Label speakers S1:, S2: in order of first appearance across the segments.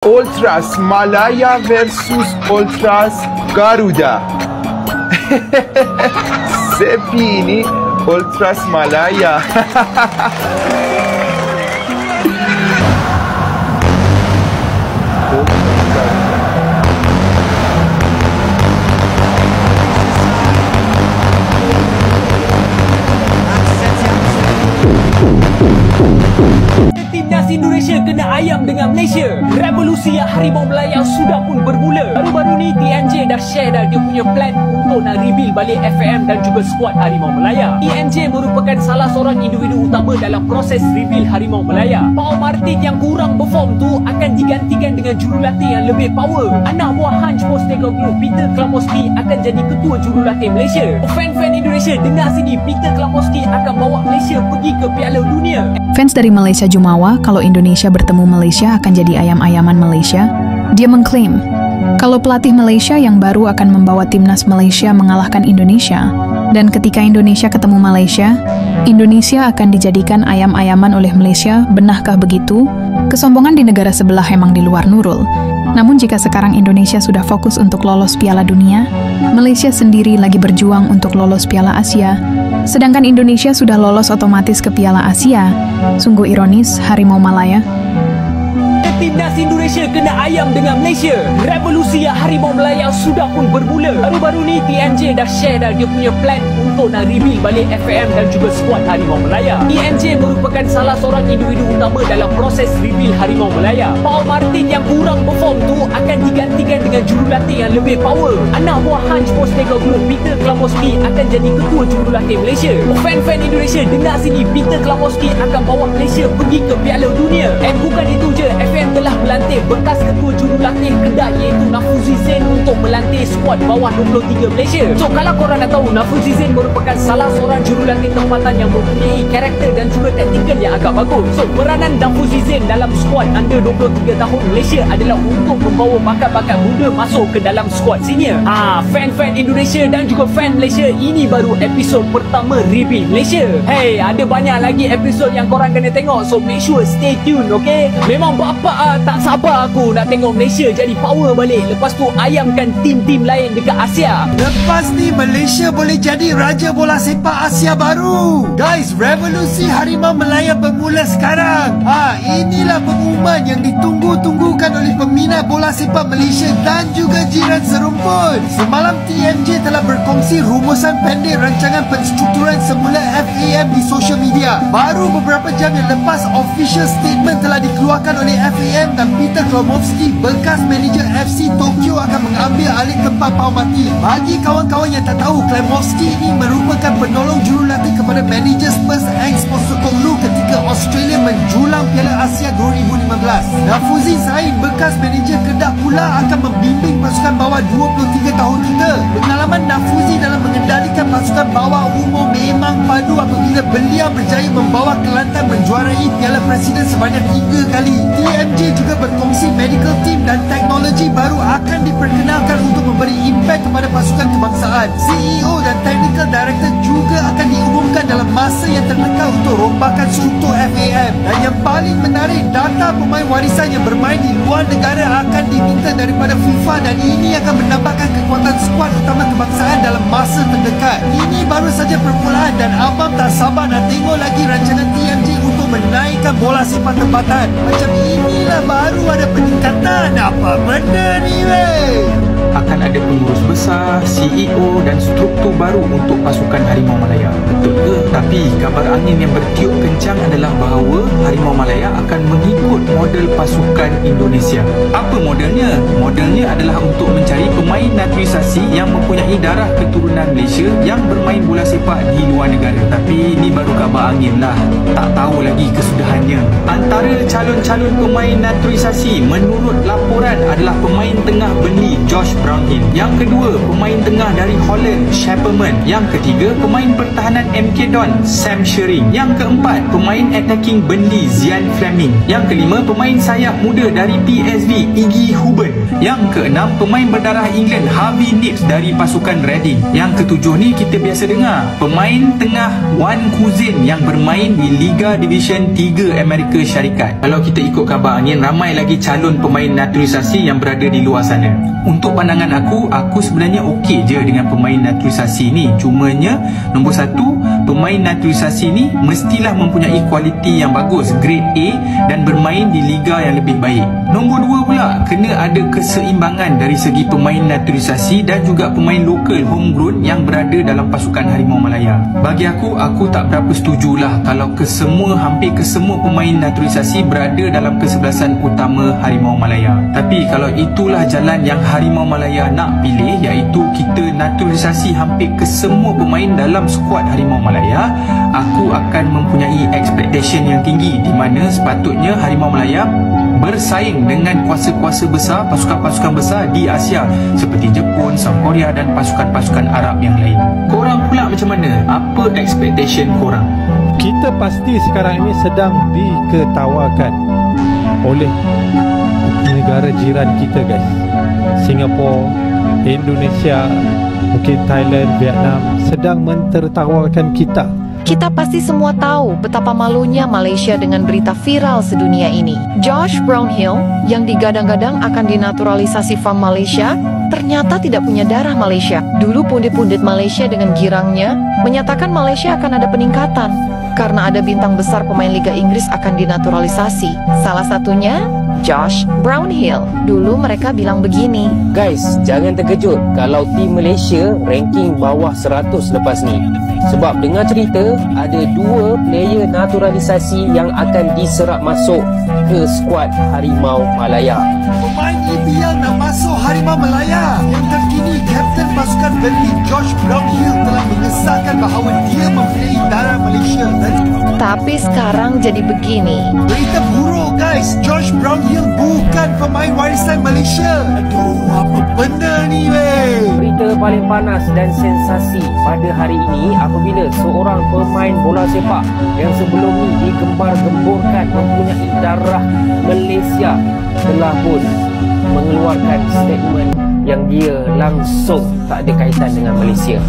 S1: Ultras Malaya versus Ultras Garuda. Sepi ini Ultras Malaya.
S2: Timnas Indonesia kena ayam dengan Malaysia. Revolusi Harimau Melaya sudah pun bermula. Baru-baru ni TNJ dah share dah dia punya plan untuk nak rebuild balik FAM dan juga skuad Harimau Melaya. TNJ merupakan salah seorang individu utama dalam proses rebuild Harimau Melaya. Pau Martin yang kurang perform tu akan digantikan dengan jurulatih yang lebih power. Anak buah Hanch Postecoglou, Peter Klamoski akan jadi ketua jurulatih Malaysia. Fan-fan Indonesia, dengar sini, Peter Klamoski akan bawa Malaysia pergi ke Piala Dunia.
S3: Fans dari Malaysia jumawa kalau Indonesia bertemu Malaysia akan jadi ayam-ayaman Malaysia. Dia mengklaim kalau pelatih Malaysia yang baru akan membawa timnas Malaysia mengalahkan Indonesia, dan ketika Indonesia ketemu Malaysia, Indonesia akan dijadikan ayam-ayaman oleh Malaysia. Benarkah begitu? Kesombongan di negara sebelah memang di luar nurul. Namun jika sekarang Indonesia sudah fokus untuk lolos Piala Dunia, Malaysia sendiri lagi berjuang untuk lolos Piala Asia, sedangkan Indonesia sudah lolos otomatis ke Piala Asia. Sungguh ironis Harimau Malaya.
S2: Timnas Indonesia kena ayam dengan Malaysia. Revolusi Harimau Melaya sudah pun bermula. Baru-baru ni TNJ dah share dah dia punya plan untuk nak rebuild balik FAM dan juga skuad Harimau Melaya. TNJ merupakan salah seorang individu utama dalam proses rebuild Harimau Melaya. Pau Martin yang kurang perform tu akan digantikan dengan jurulatih yang lebih power. Anak buah Hanch Postecoglou, Peter Klamoski akan jadi ketua jurulatih Malaysia. Fan-fan Indonesia, dengar sini, Peter Klamoski akan bawa Malaysia pergi ke Piala Dunia. And bukan itu je, FAM telah melantik bekas ketua jurulatih Kedah iaitu Nafuzi Zain untuk melantik skuad bawah 23 Malaysia. So kalau korang nak tahu, Nafuzi Zain merupakan salah seorang jurulatih tempatan yang mempunyai karakter dan juga taktikal yang agak bagus. So peranan Nafuzi Zain dalam skuad under 23 tahun Malaysia adalah untuk membawa bakat-bakat muda masuk ke dalam skuad senior. Fan-fan Indonesia dan juga fan Malaysia, ini baru episod pertama rebuild Malaysia. Hey, ada banyak lagi episod yang korang kena tengok, so make sure stay tune, okay? Memang bapa tak sabar aku nak tengok Malaysia jadi power balik. Lepas tu ayamkan tim-tim lain dekat Asia.
S4: Lepas ni Malaysia boleh jadi raja bola sepak Asia baru. Guys, revolusi Harimau Melaya bermula sekarang. Inilah pengumuman yang ditunggu-tunggukan oleh peminat bola sepak Malaysia dan juga jiran serumpun. Semalam TMJ telah berkongsi rumusan pendek rancangan penstrukturan semula FAM di social media. Baru beberapa jam yang lepas, official statement telah dikeluarkan oleh FAM dan Peter Klamoski, bekas manager FC Tokyo, akan mengambil alih tempat Pau Martin. Bagi kawan-kawan yang tak tahu, Klamoski ini merupakan penolong jurulatih kepada manager Spurs Hanch Postecoglou ketika Australia menjulang Piala Asia 2015. Nafuzi Zain, bekas manager Kedah, pula akan membimbing pasukan bawah 23 tahun kita. Pengalaman Nafuzi dalam mengendalikan pasukan bawah umur memang padu apabila beliau berjaya membawa Kelantan menjuarai Piala Presiden sebanyak 3 kali. TMJ juga berkongsi medical team dan teknologi baru akan diperkenalkan untuk memberi impak kepada pasukan kebangsaan. CEO dan technical director juga akan diumumkan dalam masa yang terdekat untuk rombakan struktur FAM. Dan yang paling menarik, data pemain warisan yang bermain di luar negara akan diminta daripada FIFA, dan ini akan menambahkan kekuatan skuad utama kebangsaan dalam masa terdekat. Ini baru saja permulaan dan abang tak sabar nak tengok lagi rancangan TMJ untuk menaikkan bola sepak tempatan. Macam inilah baru ada peningkatan. Apa benda ni weh?
S5: Akan ada pengurus besar, CEO dan struktur baru untuk pasukan Harimau Malaya. Betul ke? Tapi kabar angin yang bertiup kencang adalah bahawa Harimau Malaya akan mengikut model pasukan Indonesia. Apa modelnya? Modelnya adalah untuk mencari pemain naturalisasi yang mempunyai darah keturunan Malaysia yang bermain bola sepak di luar negara. Tapi ini baru kabar angin lah. Tak tahu lagi kesudahannya. Antara calon-calon pemain naturalisasi menurut laporan adalah pemain tengah Burnley Josh Brownhill. Yang kedua, pemain tengah dari Holland Shepperman. Yang ketiga, pemain pertahanan MK John Sam Shering. Yang keempat, pemain attacking Burnley Zian Fleming. Yang kelima, pemain sayap muda dari PSV Iggy Huben. Yang keenam, pemain berdarah England Harvey Nips dari pasukan Reading. Yang ketujuh ni kita biasa dengar, pemain tengah Wan Kuzin yang bermain di Liga Division 3 Amerika Syarikat. Kalau kita ikut khabar angin, ramai lagi calon pemain naturalisasi yang berada di luar sana. Untuk pandangan aku sebenarnya okey je dengan pemain naturalisasi ni. Cumanya nombor satu, pemain naturalisasi ni mestilah mempunyai kualiti yang bagus, grade A, dan bermain di liga yang lebih baik. Nombor dua pula, kena ada keseimbangan dari segi pemain naturalisasi dan juga pemain lokal homegrown yang berada dalam pasukan Harimau Malaya. Bagi aku tak berapa setujulah kalau hampir kesemua pemain naturalisasi berada dalam kesebelasan utama Harimau Malaya. Tapi kalau itulah jalan yang Harimau Malaya nak pilih, iaitu kita naturalisasi hampir kesemua pemain dalam skuad Harimau Malaya, aku akan mempunyai expectation yang tinggi di mana sepatutnya Harimau Malaya bersaing dengan kuasa-kuasa besar, pasukan-pasukan besar di Asia seperti Jepun, South Korea dan pasukan-pasukan Arab yang lain. Korang pula macam mana? Apa expectation korang?
S6: Kita pasti sekarang ini sedang diketawakan oleh negara jiran kita, guys. Singapura, Indonesia, mungkin Thailand, Vietnam sedang mentertawakan kita.
S7: Kita pasti semua tahu betapa malunya Malaysia dengan berita viral sedunia ini. Josh Brownhill yang digadang-gadang akan dinaturalisasi from Malaysia ternyata tidak punya darah Malaysia. Dulu pundit-pundit Malaysia dengan girangnya menyatakan Malaysia akan ada peningkatan karena ada bintang besar pemain Liga Inggris akan dinaturalisasi. Salah satunya Josh Brownhill. Dulu mereka bilang begini,
S2: Guys, jangan terkejut kalau tim Malaysia ranking bawah 100 lepas ni. Sebab dengar cerita ada 2 player naturalisasi yang akan diserap masuk ke skuad Harimau Malaya.
S4: Pemain EPL nak masuk Harimau Malaya. Yang terkini, Kapten pasukan Burnley Josh Brownhill telah mengesahkan bahawa dia mempunyai darah Malaysia.
S7: tapi sekarang jadi begini.
S4: Berita buruk, guys. Josh Brownhill bukan pemain warisan Malaysia. Aduh, apa benda ni, weh?
S2: Berita paling panas dan sensasi pada hari ini apabila seorang pemain bola sepak yang sebelum ni digembar-gemburkan mempunyai darah Malaysia telah pun mengeluarkan statement yang dia langsung tak ada kaitan dengan Malaysia.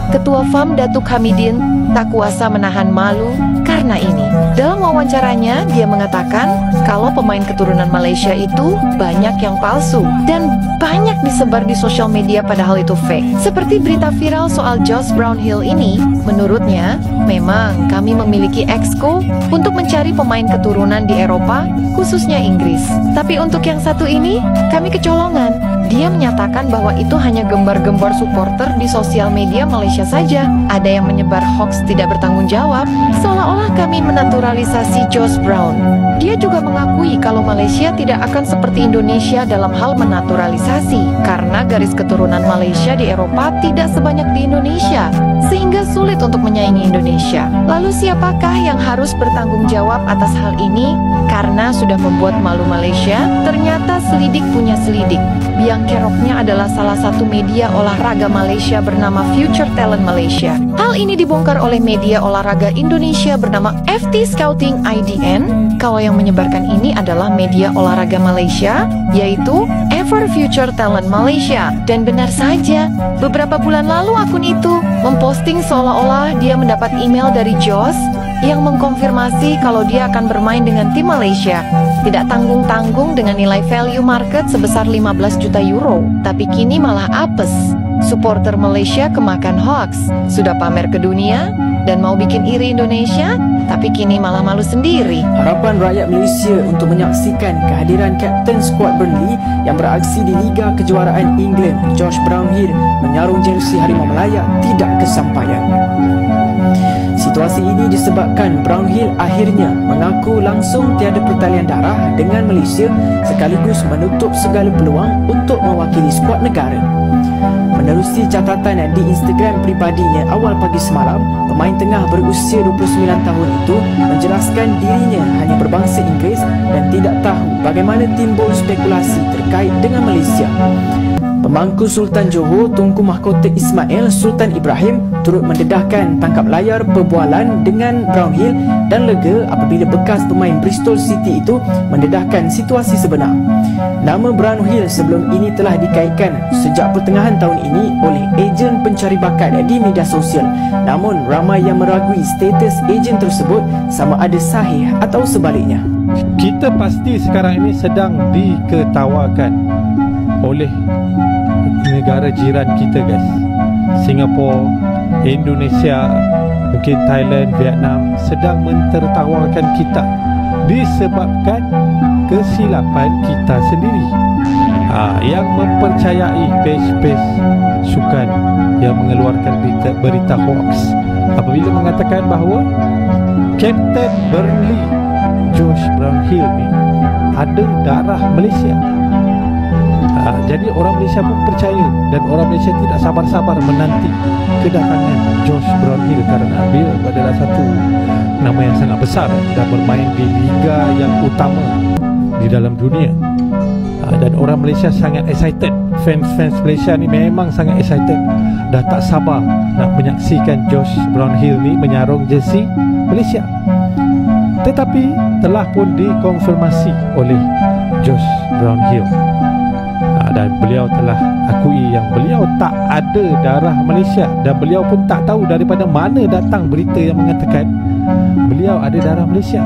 S7: Ketua FAM Datuk Hamidin tak kuasa menahan malu karena ini. Dalam wawancaranya, dia mengatakan kalau pemain keturunan Malaysia itu banyak yang palsu dan banyak disebar di sosial media padahal itu fake. Seperti berita viral soal Josh Brownhill ini, menurutnya, memang kami memiliki exco untuk mencari pemain keturunan di Eropa, khususnya Inggris. Tapi untuk yang satu ini, kami kecolongan. Dia menyatakan bahwa itu hanya gembar-gembar supporter di sosial media Malaysia saja. Ada yang menyebar hoax tidak bertanggung jawab, seolah-olah kami menaturalisasi Josh Brown. Dia juga mengakui kalau Malaysia tidak akan seperti Indonesia dalam hal menaturalisasi, karena garis keturunan Malaysia di Eropa tidak sebanyak di Indonesia, sehingga sulit untuk menyaingi Indonesia. Lalu siapakah yang harus bertanggung jawab atas hal ini? Karena sudah membuat malu Malaysia, ternyata selidik punya selidik. Biang keroknya adalah salah satu media olahraga Malaysia bernama Future Talent Malaysia. Hal ini dibongkar oleh media olahraga Indonesia bernama FT Scouting IDN. Kalau yang menyebarkan ini adalah media olahraga Malaysia, yaitu Ever Future Talent Malaysia. Dan benar saja, beberapa bulan lalu akun itu memposting seolah-olah dia mendapat email dari Josh yang mengkonfirmasi kalau dia akan bermain dengan tim Malaysia. Tidak tanggung-tanggung dengan nilai value market sebesar 15 juta euro. Tapi kini malah apes. Supporter Malaysia kemakan hoax. Sudah pamer ke dunia dan mau bikin iri Indonesia, tapi kini malah malu sendiri.
S8: Harapan rakyat Malaysia untuk menyaksikan kehadiran Kapten skuad Burnley yang beraksi di Liga Kejuaraan England, Josh Brownhill, menyarung jersey Harimau Malaya tidak kesampaian. Situasi ini disebabkan Brownhill akhirnya mengaku langsung tiada pertalian darah dengan Malaysia sekaligus menutup segala peluang untuk mewakili skuad negara. Menerusi catatan di Instagram pribadinya awal pagi semalam, pemain tengah berusia 29 tahun itu menjelaskan dirinya hanya berbangsa Inggeris dan tidak tahu bagaimana timbul spekulasi terkait dengan Malaysia. Pemangku Sultan Johor Tunku Mahkota Ismail Sultan Ibrahim turut mendedahkan tangkap layar perbualan dengan Brownhill dan lega apabila bekas pemain Bristol City itu mendedahkan situasi sebenar. Nama Brownhill sebelum ini telah dikaitkan sejak pertengahan tahun ini oleh ejen pencari bakat di media sosial. Namun ramai yang meragui status ejen tersebut sama ada sahih atau sebaliknya.
S6: Kita pasti sekarang ini sedang diketawakan oleh negara jiran kita guys. Singapura, Indonesia, mungkin Thailand, Vietnam sedang mentertawakan kita disebabkan kesilapan kita sendiri. Yang mempercayai page-page sukan yang mengeluarkan berita hoax apabila mengatakan bahawa Kapten Burnley Josh Brownhill ni ada darah Malaysia. Jadi orang Malaysia pun percaya dan orang Malaysia tidak sabar-sabar menanti kedatangan Josh Brownhill kerana dia adalah satu nama yang sangat besar dan bermain di liga yang utama di dalam dunia. Dan orang Malaysia sangat excited. Fans Malaysia ni memang sangat excited. Dah tak sabar nak menyaksikan Josh Brownhill ni menyarung jersey Malaysia. Tetapi telah pun dikonfirmasi oleh Josh Brownhill. Dan beliau telah akui yang beliau tak ada darah Malaysia dan beliau pun tak tahu daripada mana datang berita yang mengatakan beliau ada darah Malaysia.